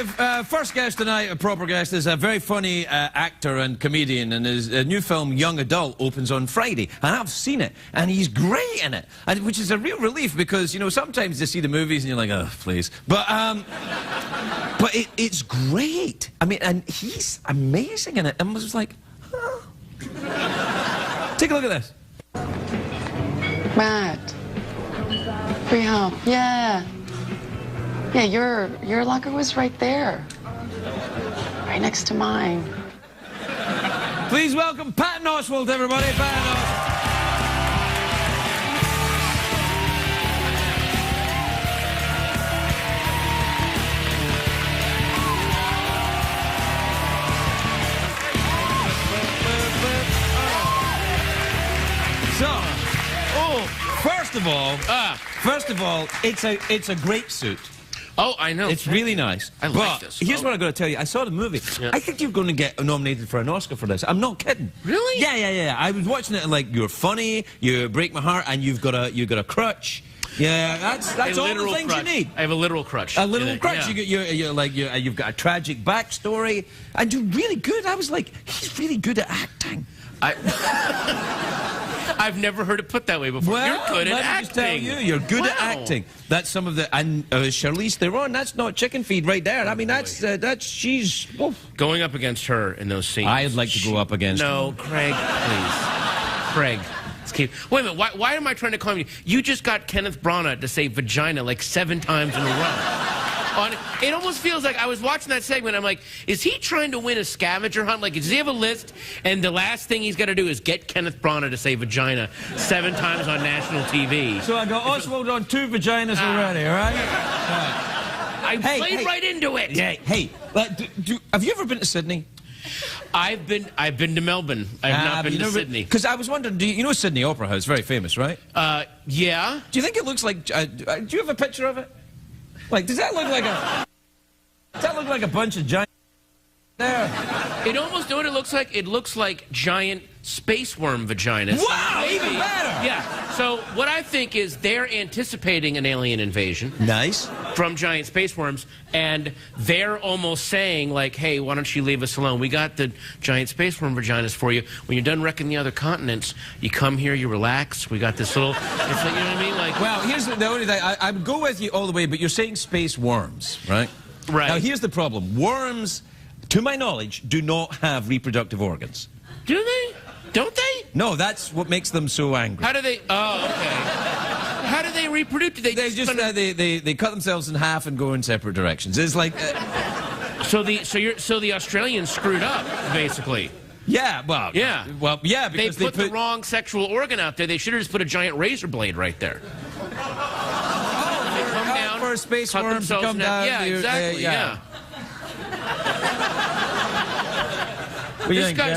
First guest tonight, a proper guest, is a very funny actor and comedian, and his new film, Young Adult, opens on Friday. And I've seen it, and he's great in it, which is a real relief because, you know, sometimes you see the movies and you're like, oh, please. But it's great. I mean, and he's amazing in it. And I was like, huh. Take a look at this. Matt. Free help. Yeah. Yeah, your locker was right there. Right next to mine. Please welcome Patton Oswalt, everybody. Patton Oswalt. First of all, it's a great suit. Oh, I know. It's really nice. I like this. Here's what I've got to tell you. I saw the movie. Yeah. I think you're going to get nominated for an Oscar for this. I'm not kidding. Really? Yeah. I was watching it and, like, you're funny, you break my heart, and you've got a crutch. Yeah, that's all the things you need. I have a literal crutch. A literal crutch. Yeah. You've got a tragic backstory, and you're really good. I was like, he's really good at acting. I've never heard it put that way before. Well, you're good at acting. Just tell you, you're good at acting. That's some of the Charlize Theron. That's not chicken feed right there. I mean, that's she's going up against her in those scenes. I'd like to go up against. No, Craig, please, Craig. Wait a minute. Why am I trying to call you? You just got Kenneth Branagh to say vagina like 7 times in a row. It almost feels like I was watching that segment. I'm like, is he trying to win a scavenger hunt? Like, does he have a list? And the last thing he's got to do is get Kenneth Branagh to say vagina 7 times on national TV. So I got Oswald on 2 vaginas already, all right? I played right into it. Yeah. Hey, have you ever been to Sydney? I've been to Melbourne. I've not been to Sydney. Because I was wondering, you know Sydney Opera House, very famous, right? Yeah. Do you think it looks like? Do you have a picture of it? Like, does that look like a bunch of giant there? It almost, know what it looks like? It looks like giant space worm vaginas. Wow, even better! Yeah. So what I think is they're anticipating an alien invasion. Nice. From giant space worms, and they're almost saying, like, hey, why don't you leave us alone? We got the giant space worm vaginas for you. When you're done wrecking the other continents, you come here, you relax. We got this little, it's like, you know what I mean? Like, well, here's the only thing. I would go with you all the way, but you're saying space worms, right? Right. Now, here's the problem. Worms, to my knowledge, do not have reproductive organs. Do they? Don't they? No, that's what makes them so angry. How do they? Oh, okay. How do they reproduce? Do they cut themselves in half and go in separate directions. It's like so the Australians screwed up, basically. Yeah, well, yeah, because they put the wrong sexual organ out there. They should have just put a giant razor blade right there. Oh, come down for space worms to come down. Yeah, exactly. Yeah.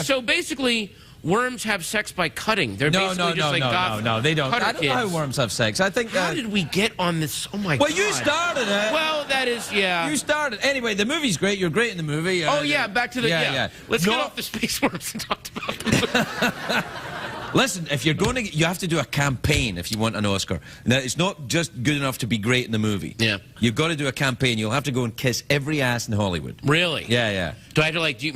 So basically, worms have sex by cutting. They're basically just like no, they don't. I don't know how kids. Worms have sex. I think. How did we get on this? Oh my God. Well, you started it. Well, that is, yeah. You started. Anyway, the movie's great. You're great in the movie. Oh yeah, back to the Let's get off the space worms and talk about the Listen, if you're going to, you have to do a campaign if you want an Oscar. Now, it's not just good enough to be great in the movie. Yeah. You've got to do a campaign. You'll have to go and kiss every ass in Hollywood. Really? Yeah. Do I have to, like, do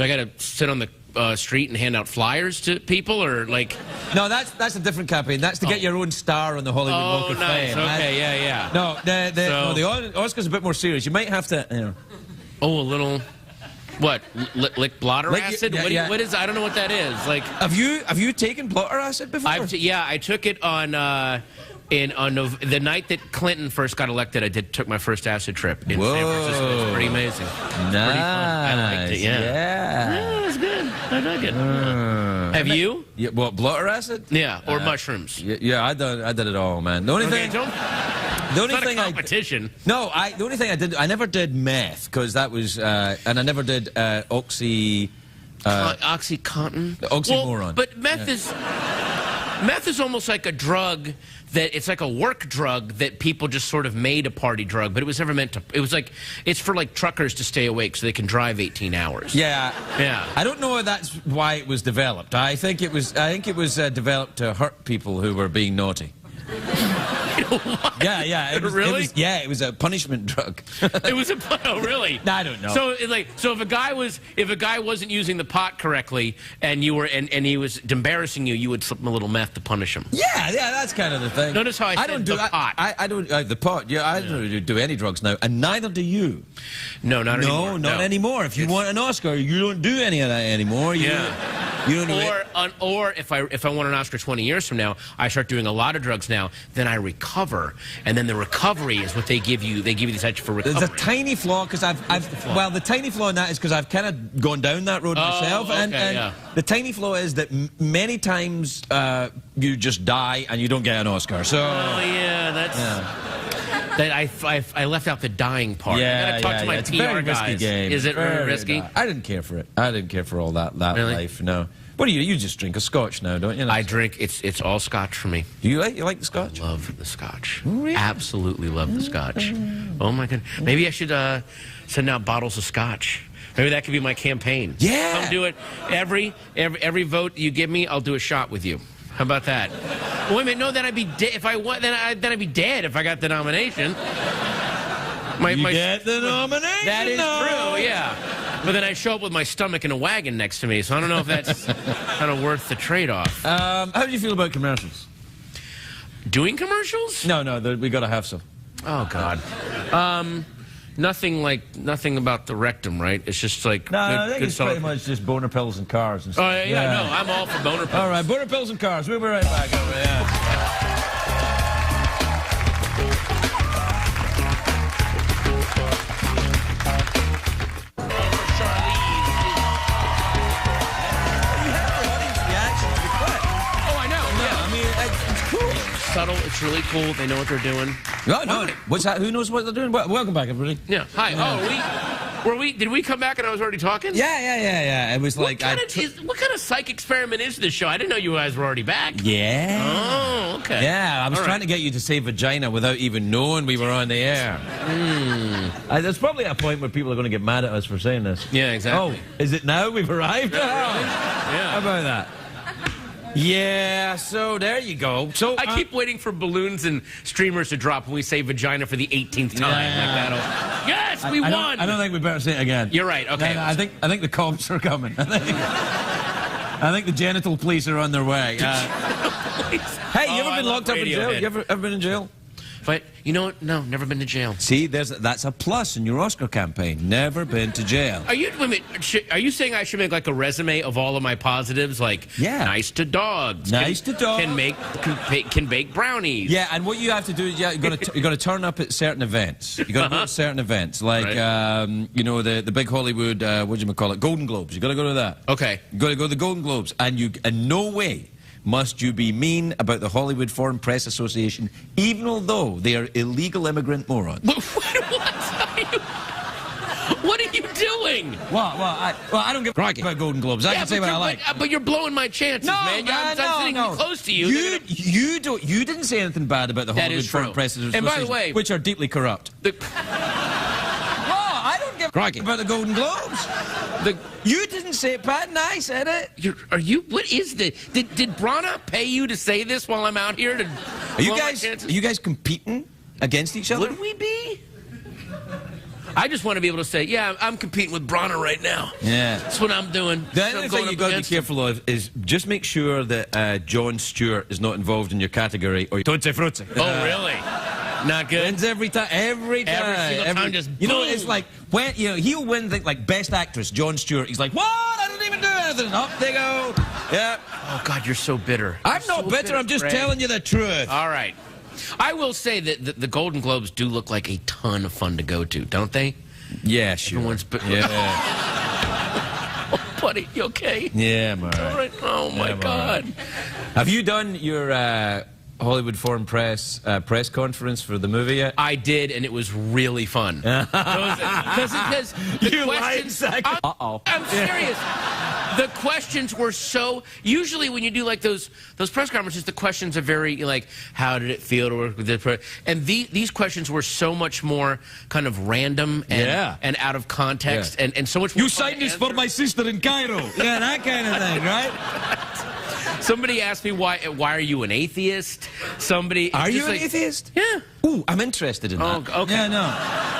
I got to sit on the street and hand out flyers to people, or like? No, that's a different campaign. That's to get your own star on the Hollywood Walk of Fame. Okay, yeah. No, the Oscar's a bit more serious. You might have to, you know. Oh, a little. What? Lick blotter acid? Yeah, what is? I don't know what that is. Like, have you taken blotter acid before? I took it on the night that Clinton first got elected. took my first acid trip in San Francisco. It was pretty amazing. Nice. Pretty fun. I liked it. Yeah, it was good. I like it. Have you? Yeah, what, blotter acid? Yeah, or mushrooms. Yeah, I did it all, man. The only thing. The only thing competition. The only thing I never did meth, because that was, and I never did OxyContin. Oxymoron. Well, but meth is almost like a drug that it's like a work drug that people just sort of made a party drug, but it was never meant to. It was like it's for like truckers to stay awake so they can drive 18 hours. Yeah. I don't know if that's why it was developed. I think it was developed to hurt people who were being naughty. Yeah. It was, Really? It was a punishment drug. It was oh, really? No, I don't know. So, if a guy wasn't using the pot correctly, and you were, and he was embarrassing you, you would slip him a little meth to punish him. Yeah, that's kind of the thing. Notice how I said the pot. I don't the pot. Yeah, I don't do any drugs now, and neither do you. No, not anymore. No, not anymore. If you want an Oscar, you don't do any of that anymore. You don't or if I want an Oscar 20 years from now, I start doing a lot of drugs now. Then I recover, and then the recovery is what they give you. They give you these extra for recovery. There's a tiny flaw because the tiny flaw in that is because I've kind of gone down that road myself, and the tiny flaw is that many times you just die and you don't get an Oscar. So that's. Yeah. That I left out the dying part. Yeah, I gotta talk to my it's PR a very guys. risky game. Is it very risky? I didn't care for it. I didn't care for all that Really? life. No. What do you? You just drink a scotch now, don't you? I drink. It's all scotch for me. Do you like the scotch? I love the scotch. Really? Absolutely love the scotch. Oh my god. Maybe I should send out bottles of scotch. Maybe that could be my campaign. Yeah. Come do it. Every vote you give me, I'll do a shot with you. How about that? Wait a minute. No, then I'd be dead. If I won, then I'd be dead if I got the nomination. You get the nomination. That is true. Yeah. But then I show up with my stomach in a wagon next to me, so I don't know if that's kind of worth the trade-off. How do you feel about commercials? Doing commercials? No, we got to have some. Oh God. Nothing about the rectum, right? It's just like I think it's pretty much just boner pills and cars and stuff. Oh yeah, no, I'm all for boner pills. All right, boner pills and cars. We'll be right back over there. Subtle. It's really cool. They know what they're doing. No. What's that? Who knows what they're doing? Welcome back, everybody. Yeah. Hi. Yeah. Oh, did we come back and I was already talking? Yeah. It was what kind of psych experiment is this show? I didn't know you guys were already back. Yeah. Oh, okay. Yeah, I was trying to get you to say vagina without even knowing we were on the air. There's probably a point where people are going to get mad at us for saying this. Yeah, exactly. Oh, is it now we've arrived? Yeah. How about that? Yeah, so there you go. So I keep waiting for balloons and streamers to drop when we say vagina for the 18th time. Yeah. Yes, we won. I don't think we better say it again. You're right. Okay. I think the cops are coming. I think the genital police are on their way. Hey, you ever been locked up in jail? You ever been in jail? But you know what? No, never been to jail. See, that's a plus in your Oscar campaign. Never been to jail. Are you saying I should make like a resume of all of my positives? Like, nice to dogs. Nice to dogs. Can bake brownies. Yeah, and what you have to do is you got to turn up at certain events. You got to go to certain events, like you know the big Hollywood what do you call it, Golden Globes. You got to go to that. Okay. You got to go to the Golden Globes, and in no way must you be mean about the Hollywood Foreign Press Association, even although they are illegal immigrant morons. What are you doing? Well, I don't give a crap about Golden Globes. I can say what I like. But you're blowing my chances, man. I'm sitting close to you. You didn't say anything bad about the Hollywood Foreign Press Association, and by the way, which are deeply corrupt. I don't give a crap about the Golden Globes. You didn't say it, Patton. I said it. What is this? Did Brana pay you to say this while I'm out here? Are you guys competing against each other? Would we be? I just want to be able to say, yeah, I'm competing with Brana right now. Yeah. That's what I'm doing. The only thing you've got to be careful of is just make sure that Jon Stewart is not involved in your category, or Tutti Frutti. Oh, really? Not good? Wins every time. Every single time, just you know, it's like, when he'll win like Best Actress, Jon Stewart. He's like, what? I didn't even do anything. Up they go. Yeah. Oh, God, you're so bitter. I'm not bitter. I'm just telling you the truth. All right. I will say that the Golden Globes do look like a ton of fun to go to, don't they? Yeah, sure. Yeah. Oh, buddy, you okay? Yeah, I'm all right. All right. Oh, my God. Right. Have you done your Hollywood Foreign Press press conference for the movie yet? I did, and it was really fun. Because the questions... I'm serious. The questions were so... Usually when you do like those press conferences, the questions are very like, how did it feel to work with this? And these questions were so much more kind of random and out of context and so much more... You signed this for my sister in Cairo. Yeah, that kind of thing, right? Somebody asked me why are you an atheist? Somebody Are you an like, atheist? Yeah. Ooh, I'm interested in that. Oh, okay. Yeah, no.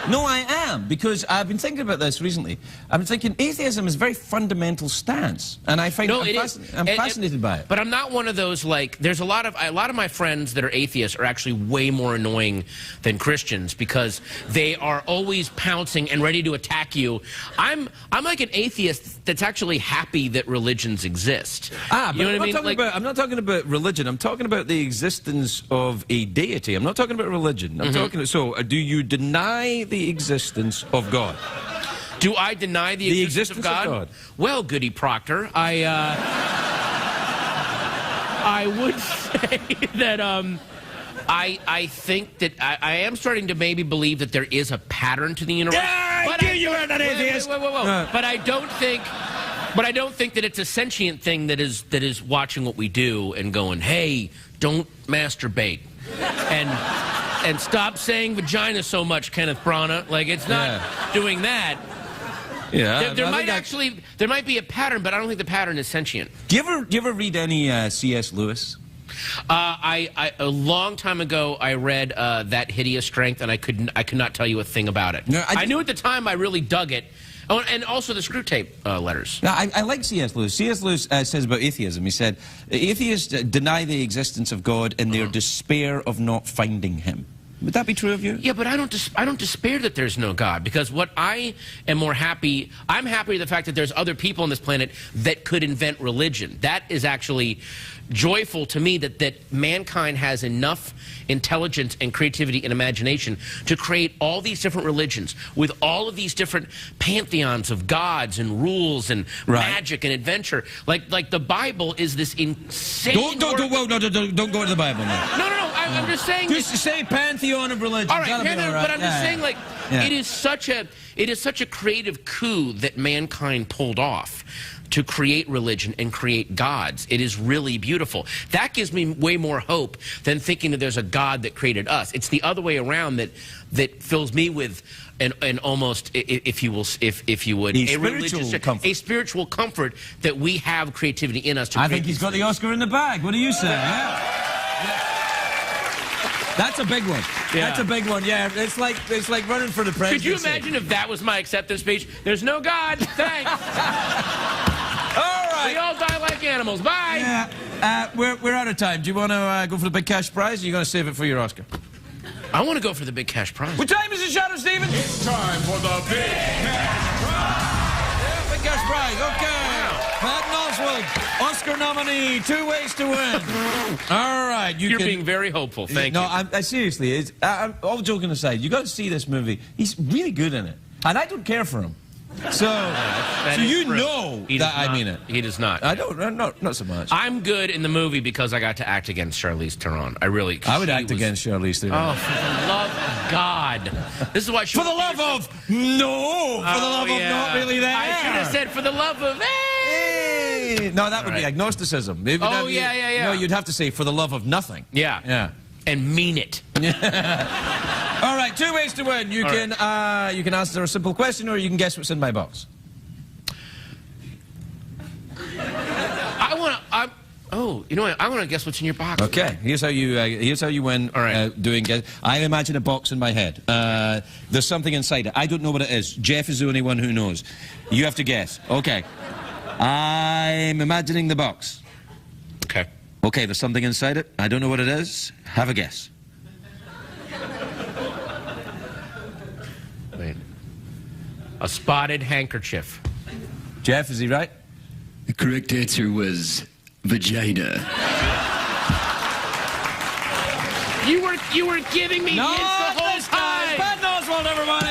No, I am, because I've been thinking about this recently. I've been thinking atheism is a very fundamental stance, and I find I'm fascinated by it. But I'm not one of those, like, there's a lot of my friends that are atheists are actually way more annoying than Christians because they are always pouncing and ready to attack you. I'm like an atheist that's actually happy that religions exist. But you know what I mean? I'm not talking about religion. I'm talking about the existence of a deity. I'm not talking about religion. I'm talking. So, do you deny the existence of God? Do I deny the existence of God? Well, Goody Proctor, I would say that I think that I am starting to maybe believe that there is a pattern to the universe. Yeah, but you are not atheist. Whoa. But I don't think that it's a sentient thing that is watching what we do and going, hey, don't masturbate. And stop saying vagina so much, Kenneth Branagh. Like, it's not doing that. Yeah. There might be a pattern, but I don't think the pattern is sentient. Do you ever read any C.S. Lewis? A long time ago, I read That Hideous Strength, and I could not tell you a thing about it. No, I knew at the time I really dug it. Oh, and also the screw tape letters. No, I like C.S. Lewis. C.S. Lewis says about atheism, he said, atheists deny the existence of God in their despair of not finding him. Would that be true of you? Yeah, but I don't despair that there's no God, because what I am more happy, I'm happy with the fact that there's other people on this planet that could invent religion. That is actually joyful to me, that mankind has enough intelligence and creativity and imagination to create all these different religions with all of these different pantheons of gods and rules and magic and adventure. Like the Bible is this insane. Don't go to the Bible, man. No. I'm just saying. Just say pantheon of religion. All right, but I'm just saying, like, it is such a creative coup that mankind pulled off to create religion and create gods. It is really beautiful. That gives me way more hope than thinking that there's a God that created us. It's the other way around that fills me with an almost, if you would, a spiritual comfort that we have creativity in us. I think he's got the Oscar in the bag. What do you say? Yeah. That's a big one. Yeah. That's a big one. Yeah, it's like running for the presidency. Could you imagine if that was my acceptance speech? There's no God. Thanks. All right. We all die like animals. Bye. Yeah. We're out of time. Do you want to go for the big cash prize, or are you going to save it for your Oscar? I want to go for the big cash prize. What time is it, Shadow Stephen? It's time for the big cash prize. Yeah, big cash prize. Okay. Patton Oswalt, Oscar nominee, 2 ways to win. All right, you're being very hopeful. Thank you. No, I seriously. All joking aside, you got to see this movie. He's really good in it, and I don't care for him. So, you know that I mean it. He does not. I don't. Not so much. I'm good in the movie because I got to act against Charlize Theron. I would act against Charlize Theron. Oh, for the love of God! This is why. For the love of no. For the love of not really there. I should have said for the love of. Hey. No, that would be agnosticism. Yeah. No, you'd have to say for the love of nothing. Yeah. And mean it. All right, 2 ways to win. You can answer a simple question, or you can guess what's in my box. You know what? I want to guess what's in your box. Okay, here's how you win. All right. Doing guess. I imagine a box in my head. There's something inside it. I don't know what it is. Jeff is the only one who knows. You have to guess. Okay. I'm imagining the box. Okay. Okay, there's something inside it. I don't know what it is. Have a guess. Wait. A spotted handkerchief. Jeff, is he right? The correct answer was vagina. You were giving me hints the whole time. Patton Oswalt, everybody.